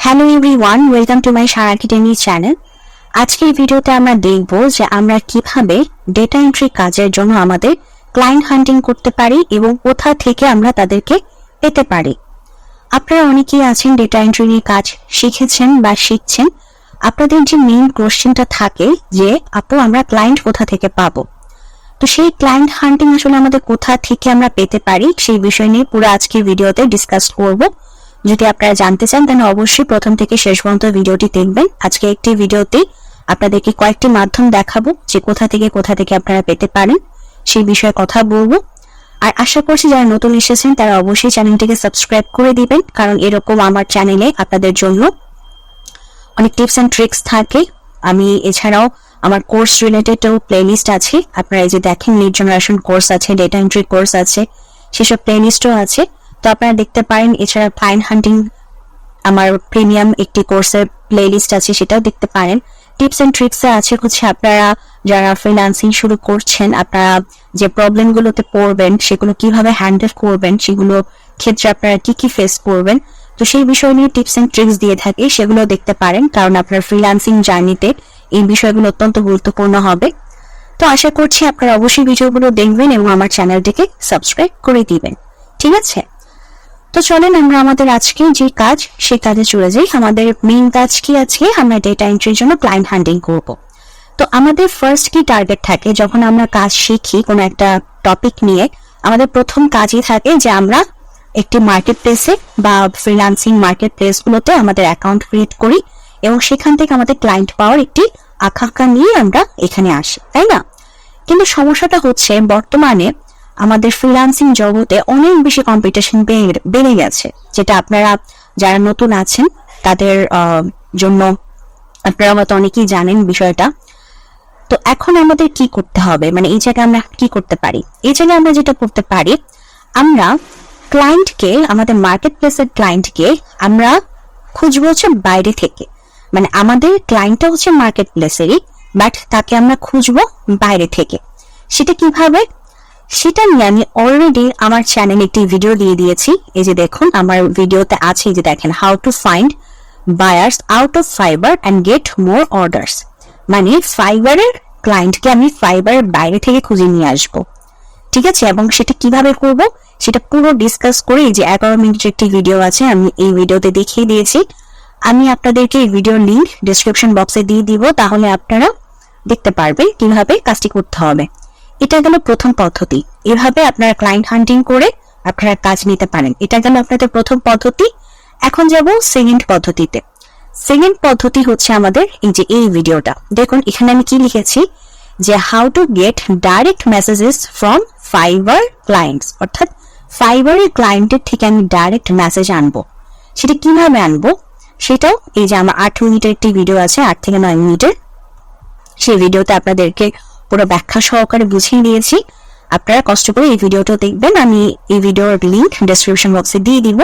Hello everyone, welcome to my Sara academy channel. আজকের ভিডিওতে আমরা দেখব যে আমরা কিভাবে ডেটা এন্ট্রি কাজের জন্য আমাদের ক্লায়েন্ট হান্টিং করতে পারি এবং কোথা থেকে আমরা তাদেরকে পেতে পারি। আপনারা অনেকেই আছেন ডেটা এন্ট্রি কাজ শিখেছেন বা শিখছেন। আপনাদের যে মেইন কোশ্চেনটা থাকে যে আপু আমরা ক্লায়েন্ট কোথা থেকে পাবো, তো সেই ক্লায়েন্ট হান্টিং আসলে আমাদের কোথা থেকে আমরা পেতে পারি সেই বিষয় নিয়ে পুরো আজকের ভিডিওতে ডিসকাস করব। যদি আপনারা জানতে চান তাহলে অবশ্যই প্রথম থেকে শেষ পর্যন্ত ভিডিওটি দেখবেন। আজকে একটি ভিডিওতে আপনাদেরকে কয়েকটি মাধ্যম দেখাবো যে কোথা থেকে আপনারা পেতে পারেন সেই বিষয়ে কথা বলবো। আর আশা করছি যারা নতুন এসেছেন তারা অবশ্যই চ্যানেলটিকে সাবস্ক্রাইব করে দিবেন, কারণ এরকম আমার চ্যানেলে আপনাদের জন্য অনেক টিপস এন্ড ট্রিক্স থাকে। আমি এছাড়াও আমার কোর্স রিলেটেডও প্লেলিস্ট আছে। আপনারা এই যে দেখেন লিড জেনারেশন কোর্স আছে, ডেটা এন্ট্রি কোর্স আছে, সেসব প্লেলিস্টও আছে, তো আপনারা দেখতে পারেন। এছাড়া ক্লায়েন্ট হান্টিং আমার প্রিমিয়াম একটি কোর্সের প্লেলিস্ট আছে, সেটাও দেখতে পারেন। টিপস এন্ড ট্রিক্সে আছে হচ্ছে আপনারা যারা ফ্রিল্যান্সিং শুরু করছেন আপনারা যে প্রবলেমগুলোতে পড়বেন সেগুলো কিভাবে হ্যান্ডেল করবেন, সেগুলো ক্ষেত্রে আপনারা কি ফেস করবেন, তো সেই বিষয় নিয়ে টিপস এন্ড ট্রিক্স দিয়ে থাকি, সেগুলো দেখতে পারেন, কারণ আপনার ফ্রিল্যান্সিং জার্নিতে এই বিষয়গুলো অত্যন্ত গুরুত্বপূর্ণ হবে। তো আশা করছি আপনারা অবশ্যই ভিডিওগুলো দেখবেন এবং আমার চ্যানেলটিকে সাবস্ক্রাইব করে দিবেন, ঠিক আছে? তো চলেন আমরা আমাদের আজকে যে কাজ সেই কাজে চলে যাই। আমাদের মেইন কাজ কি আছে? আমরা ডেটা এন্ট্রির জন্য ক্লায়েন্ট হান্টিং করব। তো আমাদের ফার্স্ট কি টার্গেট থাকে যখন আমরা কাজ শিখি কোনো একটা টপিক নিয়ে? আমাদের প্রথম কাজই থাকে যে আমরা একটি মার্কেট প্লেসে বা ফ্রিল্যান্সিং মার্কেট প্লেসগুলোতে আমাদের অ্যাকাউন্ট ক্রিয়েট করি এবং সেখান থেকে আমাদের ক্লায়েন্ট পাওয়ার একটি আকাঙ্ক্ষা নিয়ে আমরা এখানে আসি, তাই না? কিন্তু সমস্যাটা হচ্ছে বর্তমানে আমাদের ফ্রিল্যান্সিং জগতে অনেক বেশি কম্পিটিশন বেড়ে গেছে, যেটা আপনারা যারা নতুন আছেন তাদের জন্য আপনারা হয়তো অনেকেই জানেন বিষয়টা। তো এখন আমাদের কি করতে হবে, মানে এই জায়গায় আমরা কি করতে পারি? এই জায়গায় আমরা যেটা করতে পারি, আমরা ক্লায়েন্টকে, আমাদের মার্কেট প্লেসের ক্লায়েন্টকে আমরা খুঁজবো হচ্ছে বাইরে থেকে। মানে আমাদের ক্লায়েন্টটা হচ্ছে মার্কেট প্লেসেরই, বাট তাকে আমরা খুঁজবো বাইরে থেকে। সেটা কিভাবে? সেটা নিয়ে আমি অলরেডি আমার চ্যানেলে একটি ভিডিও দিয়ে দিয়েছি। এই যে দেখুন আমার ভিডিওতে আছে, এই যে দেখেন, how to find buyers out of fibre and get more orders. মানে ফাইবারের ক্লায়েন্টকে আমি ফাইবারের বাইরে থেকে খুঁজে নিয়ে আসবো, ঠিক আছে? এবং সেটা কিভাবে করব সেটা পুরো ডিসকাস করে এই যে 11 মিনিটের একটি ভিডিও আছে, আমি এই ভিডিওতে দেখিয়ে দিয়েছি। আমি আপনাদেরকে এই ভিডিওর লিংক ডেসক্রিপশন বক্সে দিয়ে দিব, তাহলে আপনারা দেখতে পারবেন কিভাবে কাজটি করতে হবে। এটা গেল প্রথম পদ্ধতি, এভাবে আপনারা ক্লায়েন্ট হান্টিং করে আপনারা কাজ নিতে পারেন। এটা গেল আপনাদের প্রথম পদ্ধতি। এখন যাব সেকেন্ড পদ্ধতিতে। সেকেন্ড পদ্ধতি হচ্ছে আমাদের এই যে এই ভিডিওটা দেখুন, এখানে আমি কি লিখেছি যে how to get direct messages from fibre clients, অর্থাৎ ফাইবারের ক্লায়েন্টের থেকে আমি ডাইরেক্ট মেসেজ আনবো। সেটা কিভাবে আনবো সেটাও এই যে আমার 8 মিনিটের একটি ভিডিও আছে, 8 থেকে 9 মিনিটের, সেই ভিডিওতে আপনাদেরকে পুরো ব্যাখ্যা সহকারে বুঝিয়ে দিয়েছি। আপনারা কষ্ট করে এই ভিডিওটা দেখবেন, আমি এই ভিডিওর লিংক ডেসক্রিপশন বক্সে দিয়ে দিব।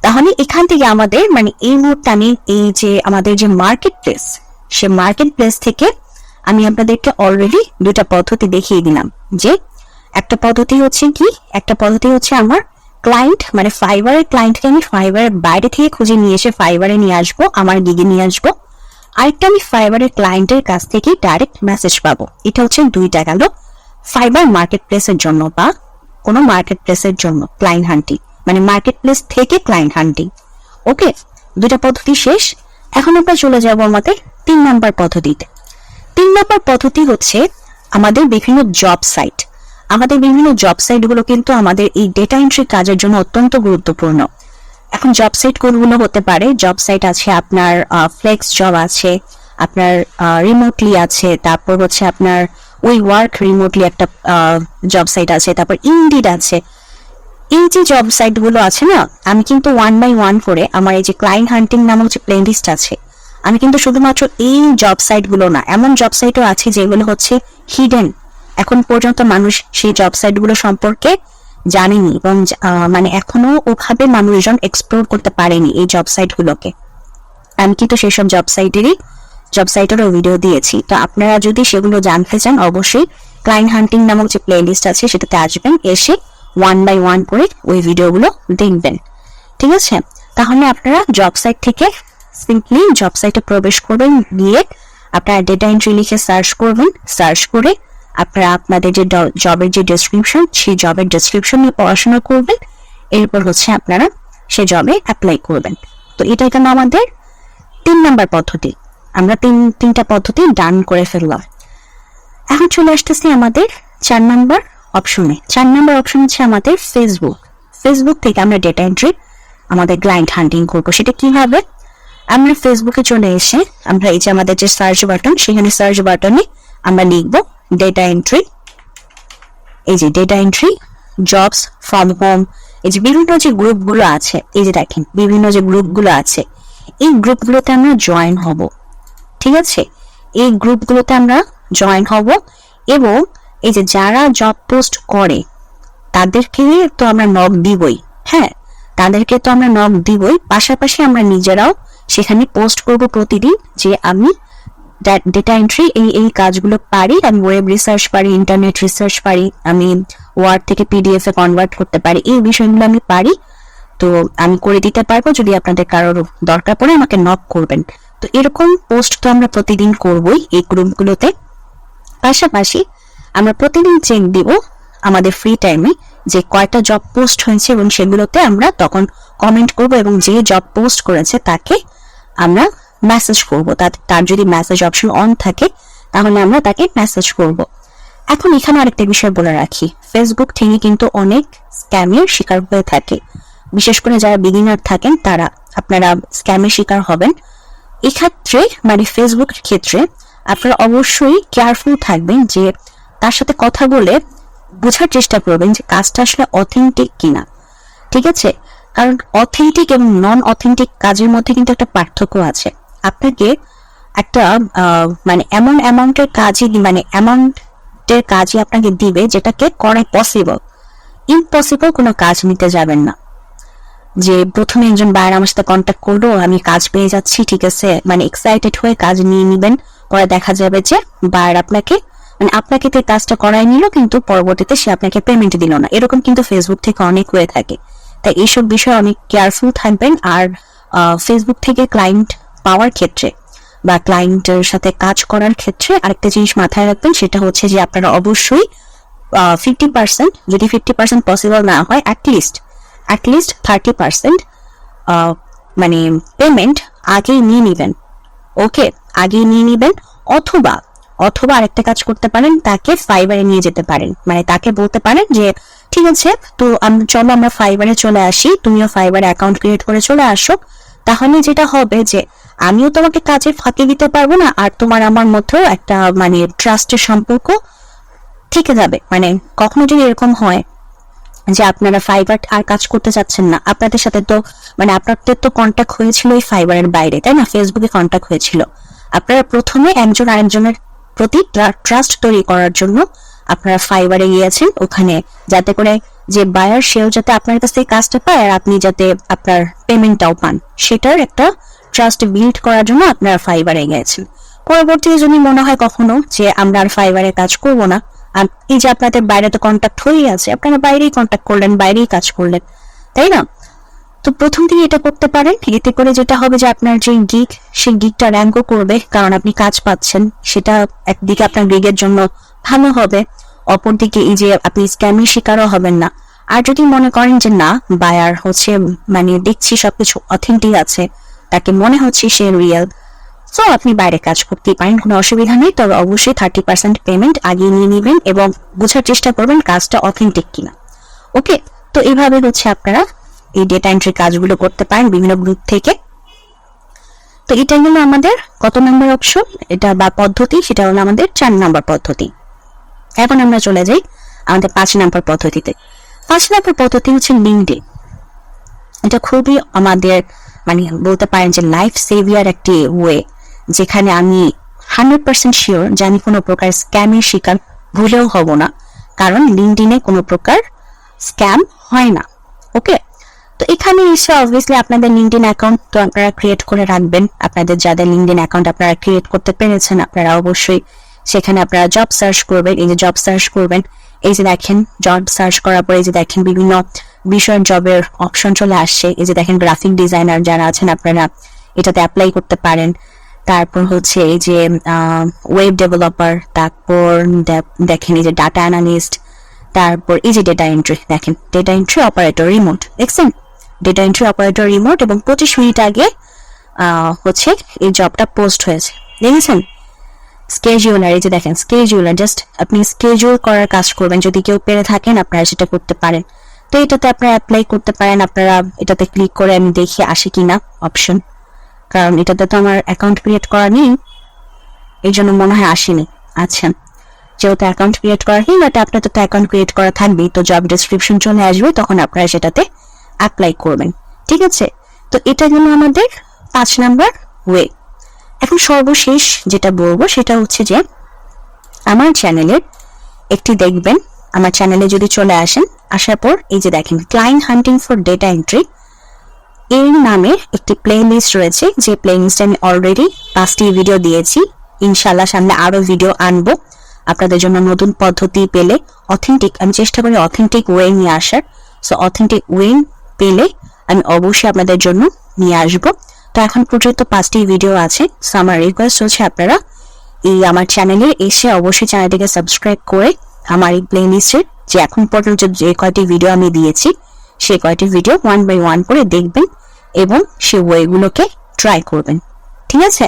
তাহলে এখান থেকে আমাদের মানে এই মুহূর্তে আমি এই যে আমাদের যে মার্কেট প্লেস, সে মার্কেট প্লেস থেকে আমি আপনাদেরকে অলরেডি দুটা পদ্ধতি দেখিয়ে দিলাম। যে একটা পদ্ধতি হচ্ছে কি, একটা পদ্ধতি হচ্ছে আমার ক্লায়েন্ট মানে ফাইবারের ক্লায়েন্টকে আমি ফাইবারের বাইরে থেকে খুঁজে নিয়ে এসে ফাইবারে নিয়ে আসবো, আমার গিগে নিয়ে আসবো। আরেকটা আমি ফাইবারের ক্লায়েন্টের কাছ থেকে ডাইরেক্ট মেসেজ পাবো। এটা হচ্ছে দুইটা গেল ফাইবার মার্কেট প্লেসের জন্য বা কোনো মার্কেট প্লেসের জন্য ক্লায়েন্ট হান্টিং, মানে মার্কেট প্লেস থেকে ক্লায়েন্ট হান্টিং। ওকে, দুটা পদ্ধতি শেষ। এখন আমরা চলে যাব আমাদের 3 নাম্বার পদ্ধতিতে। 3 নাম্বার পদ্ধতি হচ্ছে আমাদের বিভিন্ন জব সাইট। আমাদের বিভিন্ন জব সাইটগুলো কিন্তু আমাদের এই ডেটা এন্ট্রি কাজের জন্য অত্যন্ত গুরুত্বপূর্ণ। এখন জব সাইট কোনগুলো হতে পারে? জব সাইট আছে আপনার ফ্লেক্স জব আছে, আপনার রিমোটলি আছে, তারপর হচ্ছে আপনার উই ওয়ার্ক রিমোটলি একটা জব সাইট আছে, তারপর ইনডিড আছে। এই যে জব সাইট গুলো আছে না, আমি কিন্তু 1 বাই 1 করে আমার এই যে ক্লায়েন্ট হান্টিং নামক যে প্লেলিস্ট আছে, আমি কিন্তু শুধুমাত্র এই জব সাইট গুলো না, এমন জব সাইটও আছে যেগুলো হচ্ছে হিডেন। এখন পর্যন্ত মানুষ সেই জব সাইট গুলো সম্পর্কে জানেনি এবং মানে এখনো ওভাবে মানুষজন এক্সপ্লোর করতে পারেনি এই জব সাইট গুলোকে। আমি কিন্তু সেসব জব সাইটেরও ভিডিও দিয়েছি। তো আপনারা যদি সেগুলো জানতে চান অবশ্যই ক্লায়েন্ট হান্টিং নামক যে প্লেলিস্ট আছে সেটাতে আসবেন, এসে 1 বাই 1 করে ওই ভিডিওগুলো দেখবেন, ঠিক আছে? তাহলে আপনারা জব সাইট থেকে সিম্পলি জব সাইটে প্রবেশ করবেন, গিয়ে আপনারা ডেটা এন্ট্রি লিখে সার্চ করবেন, সার্চ করে আপনারা আপনাদের যে জবের যে ডেসক্রিপশন, সেই জবের ডেসক্রিপশন নিয়ে পড়াশোনা করবেন, এরপর হচ্ছে আপনারা সে জবে অ্যাপ্লাই করবেন। তো এটা কেন আমাদের 3 নাম্বার পদ্ধতি, আমরা তিনটা পদ্ধতি ডান করে ফেললাম। এখন চলে আসতেছি আমাদের 4 নাম্বার অপশনে। 4 নাম্বার অপশন হচ্ছে আমাদের ফেসবুক থেকে আমরা ডেটা এন্ট্রি আমাদের ক্লায়েন্ট হান্টিং করবো। সেটা কিভাবে? আমরা ফেসবুকে চলে এসে আমরা এই যে আমাদের যে সার্চ বাটন, সেখানে সার্চ বাটনে আমরা লিখবো ডেটা এন্ট্রি, এই যে data entry jobs from home, এই যে বিভিন্ন যে গ্রুপগুলো আছে, এই যে দেখেন বিভিন্ন যে গ্রুপগুলো আছে, এই গ্রুপগুলোতে আমরা জয়েন হব। ঠিক আছে, এই গ্রুপগুলোতে আমরা জয়েন হব এবং এই যে যারা জব পোস্ট করে তাদেরকে তো আমরা নক দিবই, হ্যাঁ তাদেরকে তো আমরা নক দিবই, পাশাপাশি আমরা নিজেরাও সেখানে পোস্ট করব প্রতিদিন যে আমি ডেটা এন্ট্রি এই কাজগুলো পারি, আমি ওয়েব রিসার্চ পারি, ইন্টারনেট রিসার্চ পারি, আমি ওয়ার্ড থেকে পিডিএফ এ কনভার্ট করতে পারি, এই বিষয়গুলো আমি পারি, তো আমি করে দিতে পারবো, যদি আপনাদের কারোর দরকার পড়ে আমাকে নক করবেন। তো এরকম পোস্ট তো আমরা প্রতিদিন করবই এই গ্রুপগুলোতে। পাশাপাশি আমরা প্রতিদিন চেক দিব আমাদের ফ্রি টাইমে যে কয়টা জব পোস্ট হয়েছে এবং সেগুলোতে আমরা তখন কমেন্ট করব এবং যে জব পোস্ট করেছে তাকে আমরা মেসেজ করব। তার যদি মেসেজ অপশন অন থাকে তাহলে আমরা তাকে মেসেজ করব। এখন এখানে আরেকটা বিষয় বলে রাখি, ফেসবুক থেকে কিন্তু অনেক স্ক্যামের শিকার হয়ে থাকে, বিশেষ করে যারা বিগিনার থাকেন তারা আপনারা স্ক্যামের শিকার হবেন। এক্ষেত্রে মানে ফেসবুকের ক্ষেত্রে আপনারা অবশ্যই কেয়ারফুল থাকবেন, যে তার সাথে কথা বলে বোঝার চেষ্টা করবেন যে কাজটা আসলে অথেন্টিক কিনা। ঠিক আছে, কারণ অথেন্টিক এবং নন অথেন্টিক কাজের মধ্যে কিন্তু একটা পার্থক্য আছে। আপনাকে একটা মানে এমন অ্যামাউন্টের কাজই মানে অ্যামাউন্টের কাজই আপনাকে দিবে যেটাকে করা পসিবল। ইম্পসিবল কোনো কাজ নিতে যাবেন না, যে প্রথমে একজন বায়ার আমার সাথে কন্ট্যাক্ট করলো, আমি কাজ পেয়ে যাচ্ছি, ঠিক আছে, মানে এক্সাইটেড হয়ে কাজ নিয়ে নিবেন, পরে দেখা যাবে যে বায়ার আপনাকে তো কাজটা করাই নিল কিন্তু পরবর্তীতে সে আপনাকে পেমেন্ট দিল না। এরকম কিন্তু ফেসবুক থেকে অনেক হয়ে থাকে, তাই এইসব বিষয়ে অনেক কেয়ারফুল থাকবেন। আর ফেসবুক থেকে ক্লায়েন্ট পাওয়ার ক্ষেত্রে বা ক্লায়েন্টের সাথে কাজ করার ক্ষেত্রে আরেকটা জিনিস মাথায় রাখবেন, সেটা হচ্ছে যে আপনারা অবশ্যই 50%, যদি 50% পসিবল না হয় অ্যাটলিস্ট 30% মানে পেমেন্ট আগেই নিয়ে নিবেন। ওকে, আগেই নিয়ে নিবেন, অথবা আরেকটা কাজ করতে পারেন, তাকে ফাইবারে নিয়ে যেতে পারেন, মানে তাকে বলতে পারেন যে ঠিক আছে তো চলো আমরা ফাইবারে চলে আসি, তুমিও ফাইবারে অ্যাকাউন্ট ক্রিয়েট করে চলে আসো। তাহলে যেটা হবে যে আমিও তোমাকে কাজে ফাঁকি দিতে পারবো না, আর তোমার আমার মধ্যেও একটা মানে ট্রাস্টের সম্পর্ক থেকে যাবে। মানে কখনো যদি এরকম হয় যে আপনারা ফাইবার আর কাজ করতে চাচ্ছেন না, আপনাদের সাথে তো মানে আপনাদের তো কন্ট্যাক্ট হয়েছিল এই ফাইবারের বাইরে, তাই না, ফেসবুকে কন্ট্যাক্ট হয়েছিল, আপনারা প্রথমে একজন আরেকজনের প্রতি ট্রাস্ট তৈরি করার জন্য আপনারা ফাইবারে গিয়েছেন, ওখানে যাতে করে যে বায়ার সেও যাতে আপনার কাছ থেকে কাজটা পায় আর আপনি যাতে আপনার পেমেন্টটাও পান, সেটার একটা ট্রাস্ট বিল্ড করার জন্য আপনারা ফাইবারে গিয়েছেন। পরবর্তীতে যদি মনে হয় কখনো যে আমরা আর ফাইবারে কাজ করব না, আর এই যে আপনাদের বাইরে তো কন্ট্যাক্ট হয়েই আছে, আপনারা বাইরেই কন্ট্যাক্ট করলেন, বাইরেই কাজ করলেন, তাই না, তো প্রথম দিকে এটা করতে পারেন। এতে করে যেটা হবে যে আপনার যে গিগ, সেই গিগটা র্যাঙ্কও করবে, কারণ আপনি কাজ পাচ্ছেন, সেটা একদিকে আপনার গিগের জন্য ভালো হবে, অপরদিকে এই যে আপনি স্ক্যামের শিকারও হবেন না। আর যদি মনে করেন যে না, বায়ার হচ্ছে মানে দেখছি সবকিছু অথেন্টিক আছে, তাকে মনে হচ্ছে সে রিয়েল, তো আপনি বাইরে কাজ করতেই পারেন, কোনো অসুবিধা নেই। তবে অবশ্যই 30% পেমেন্ট আগে নিয়ে নেবেন এবং বোঝার চেষ্টা করবেন কাজটা অথেন্টিক কিনা। ওকে, তো এইভাবে হচ্ছে আপনারা এই ডেটা এন্ট্রি কাজগুলো করতে পারেন বিভিন্ন গ্রুপ থেকে। তো এটা হলো আমাদের কত নম্বর অপশন, এটা বা পদ্ধতি, সেটা হলো আমাদের 4 নম্বর পদ্ধতি। এখন আমরা চলে যাই আমাদের 5 নম্বর পদ্ধতিতে। 5 নম্বর পদ্ধতি হচ্ছে লিঙ্কডইন। এটা খুবই আমাদের মানে বলতে পারেন যে লাইফ সেভিয়ার একটি ওয়ে, যেখানে আমি 100% শিওর যে আমি কোনো প্রকার স্ক্যামের শিকার ভুলেও হব না, কারণ লিঙ্কডইনে কোনো প্রকার স্ক্যাম হয় না। ওকে, তো এখানে এসে অবভিয়াসলি আপনাদের লিঙ্কডইন অ্যাকাউন্ট তো আপনারা ক্রিয়েট করে রাখবেন। আপনাদের যাদের লিঙ্কডইন অ্যাকাউন্ট আপনারা ক্রিয়েট করতে পেরেছেন, আপনারা অবশ্যই সেখানে আপনারা জব সার্চ করবেন। এই যে জব সার্চ করবেন, এই যে দেখেন জব সার্চ করার পরে এই যে দেখেন বিভিন্ন বিষয়ের জবের অপশন চলে আসছে। এই যে দেখেন গ্রাফিক ডিজাইনার যারা আছেন আপনারা এটাতে অ্যাপ্লাই করতে পারেন। তারপর হচ্ছে এই যে ওয়েব ডেভেলপার, তারপর দেখেন এই যে ডাটা অ্যানালিস্ট, তারপর এই যে ডেটা এন্ট্রি, দেখেন ডেটা এন্ট্রি অপারেটর রিমোট, দেখছেন ডেটা এন্ট্রি অপারেটর রিমোট, এবং 25 মিনিট আগে হচ্ছে এই জবটা পোস্ট হয়েছে, দেখেছেন। স্কেজুলার, এই যে দেখেন স্কেজুলার, জাস্ট আপনি স্কেজুল করার কাজ করবেন, যদি কেউ পেরে থাকেন আপনারা সেটা করতে পারেন। তো এটাতে আপনারা অ্যাপ্লাই করতে পারেন। আপনারা এটাতে ক্লিক করে আমি দেখি আসে কিনা অপশন, কারণ এটাতে তো আমার অ্যাকাউন্ট ক্রিয়েট করা নেই, এই জন্য মনে হয় আসেনি। আচ্ছা, যেহেতু অ্যাকাউন্ট ক্রিয়েট করা নেই, বাট আপনাদের তো অ্যাকাউন্ট ক্রিয়েট করা থাকবেই, তো জব ডেসক্রিপশন চলে আসবে, তখন আপনারা সেটাতে অ্যাপ্লাই করবেন, ঠিক আছে। তো এটা গেল আমাদের 5 নাম্বার ওয়ে। এখন সর্বশেষ যেটা বলবো সেটা হচ্ছে যে আমার চ্যানেলের একটি দেখবেন, আমার চ্যানেলে যদি চলে আসেন, আসার পর এই যে দেখেন client hunting for data entry এর নামে একটি প্লে লিস্ট রয়েছে, যে প্লে লিস্টে আমি অলরেডি 5টি ভিডিও দিয়েছি। ইনশাল্লাহ সামনে আরো ভিডিও আনবো আপনাদের জন্য, নতুন পদ্ধতি পেলে অথেন্টিক, আমি চেষ্টা করি অথেন্টিক ওয়ে নিয়ে আসার। সো অথেন্টিক ওয়ে পেলে আমি অবশ্যই আপনাদের জন্য নিয়ে আসবো। তো এখন পর্যন্ত 5টি ভিডিও আছে। সো আমার রিকোয়েস্ট হচ্ছে আপনারা এই আমার চ্যানেলে এসে অবশ্যই চ্যানেলটিকে সাবস্ক্রাইব করে আমার এই প্লে লিস্টের যে এখন পর্যন্ত যে কয়টি ভিডিও আমি দিয়েছি সেই কয়টি ভিডিও 1 বাই 1 করে দেখবেন এবং সেই ওয়েগুলোকে ট্রাই করবেন, ঠিক আছে।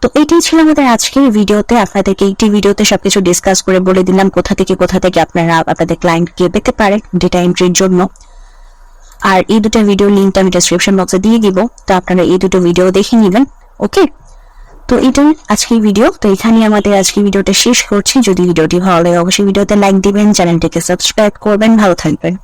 তো এটাই ছিল আমাদের আজকের ভিডিওতে। আপনাদেরকে একটি ভিডিওতে সবকিছু ডিসকাস করে বলে দিলাম কোথা থেকে আপনারা আপনাদের ক্লায়েন্টকে পেতে পারেন ডেটা এন্ট্রির জন্য। আর এই দুটো ভিডিও লিঙ্ক আমি ডেসক্রিপশন বক্সে দিয়ে দিব, তো আপনারা এই দুটো ভিডিও দেখে নেবেন, ওকে। তো এটাই আজকের ভিডিও। তো এখানে আমাদের আজকের ভিডিওটা শেষ করছি। যদি ভিডিওটি ভালো লাগে অবশ্যই ভিডিওতে লাইক দিবেন, চ্যানেলটিকে সাবস্ক্রাইব করবেন। ভালো থাকবেন।